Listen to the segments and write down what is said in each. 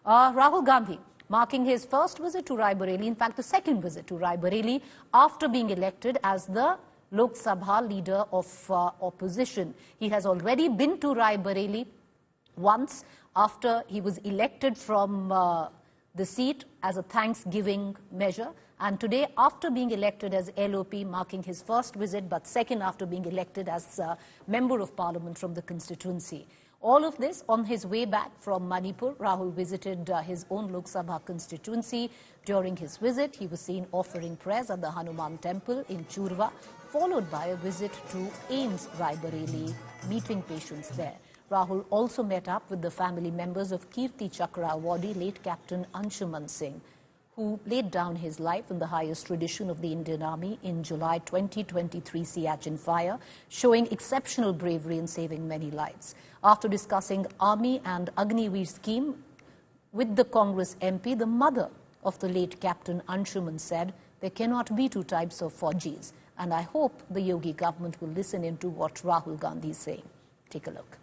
Rahul Gandhi marking his first visit to Raebareli, in fact the second visit to Raebareli after being elected as the Lok Sabha leader of opposition. He has already been to Raebareli once after he was elected from the seat as a thanksgiving measure, and today after being elected as LOP, marking his first visit but second after being elected as Member of Parliament from the constituency. All of this on his way back from Manipur. Rahul visited his own Lok Sabha constituency. During his visit, he was seen offering prayers at the Hanuman temple in Churva, followed by a visit to AIIMS Raebareli, meeting patients there. Rahul also met up with the family members of Kirti Chakra awardee late Captain Anshuman Singh, who laid down his life in the highest tradition of the Indian Army in July 2023 Siachen fire, showing exceptional bravery in saving many lives. After discussing Army and Agniveer scheme with the Congress MP, the mother of the late Captain Anshuman said, "There cannot be two types of Fauji's, and I hope the Yogi government will listen into what Rahul Gandhi is saying." Take a look.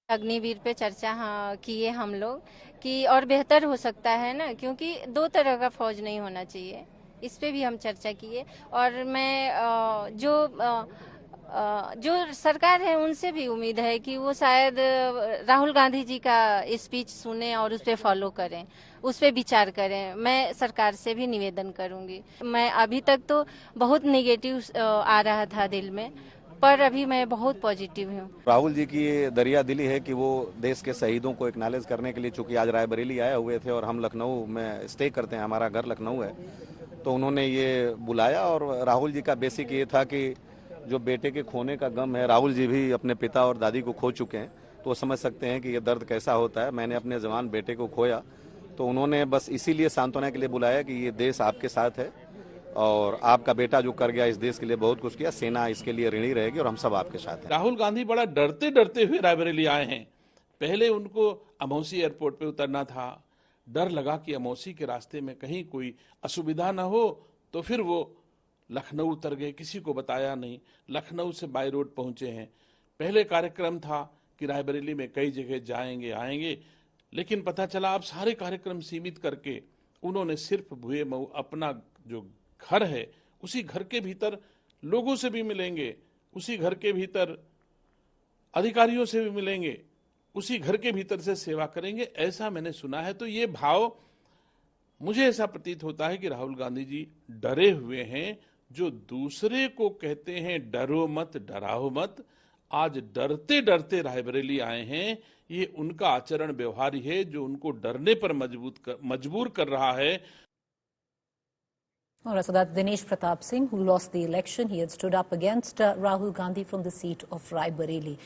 Agniveer पे चर्चा किए हम लोग कि और बेहतर हो सकता है ना, क्योंकि दो तरह का फौज नहीं होना चाहिए, इस पे भी हम चर्चा किए। और मैं जो सरकार है उनसे भी उम्मीद है कि वो शायद राहुल गांधी जी का स्पीच सुने और उस पर फॉलो करें, उस पर विचार करें। मैं सरकार से भी निवेदन करूंगी। मैं अभी तक तो बहुत नेगेटिव आ रहा था दिल में, पर अभी मैं बहुत पॉजिटिव हूँ। राहुल जी की ये दरिया दिली है कि वो देश के शहीदों को एक्नॉलेज करने के लिए, चूंकि आज रायबरेली आए हुए थे और हम लखनऊ में स्टे करते हैं, हमारा घर लखनऊ है, तो उन्होंने ये बुलाया। और राहुल जी का बेसिक ये था कि जो बेटे के खोने का गम है, राहुल जी भी अपने पिता और दादी को खो चुके हैं, तो वो समझ सकते हैं कि ये दर्द कैसा होता है। मैंने अपने जवान बेटे को खोया, तो उन्होंने बस इसीलिए सांत्वना के लिए बुलाया कि ये देश आपके साथ है और आपका बेटा जो कर गया इस देश के लिए बहुत कुछ किया, सेना इसके लिए ऋणी रहेगी और हम सब आपके साथ हैं। राहुल गांधी बड़ा डरते डरते हुए रायबरेली आए हैं। पहले उनको अमौसी एयरपोर्ट पे उतरना था, डर लगा कि अमौसी के रास्ते में कहीं कोई असुविधा न हो, तो फिर वो लखनऊ उतर गए, किसी को बताया नहीं। लखनऊ से बाय रोड पहुंचे हैं। पहले कार्यक्रम था कि रायबरेली में कई जगह जाएंगे आएंगे, लेकिन पता चला अब सारे कार्यक्रम सीमित करके उन्होंने सिर्फ भुए मऊ अपना जो घर है, उसी घर के भीतर लोगों से भी मिलेंगे, उसी घर के भीतर अधिकारियों से भी मिलेंगे, उसी घर के भीतर से सेवा करेंगे, ऐसा मैंने सुना है। तो ये भाव मुझे ऐसा प्रतीत होता है कि राहुल गांधी जी डरे हुए हैं। जो दूसरे को कहते हैं डरो मत डराओ मत, आज डरते डरते रायबरेली आए हैं। ये उनका आचरण व्यवहार है जो उनको डरने पर मजबूर कर रहा है। All right, so that's Dinesh Pratap Singh, who lost the election. He had stood up against Rahul Gandhi from the seat of Raebareli.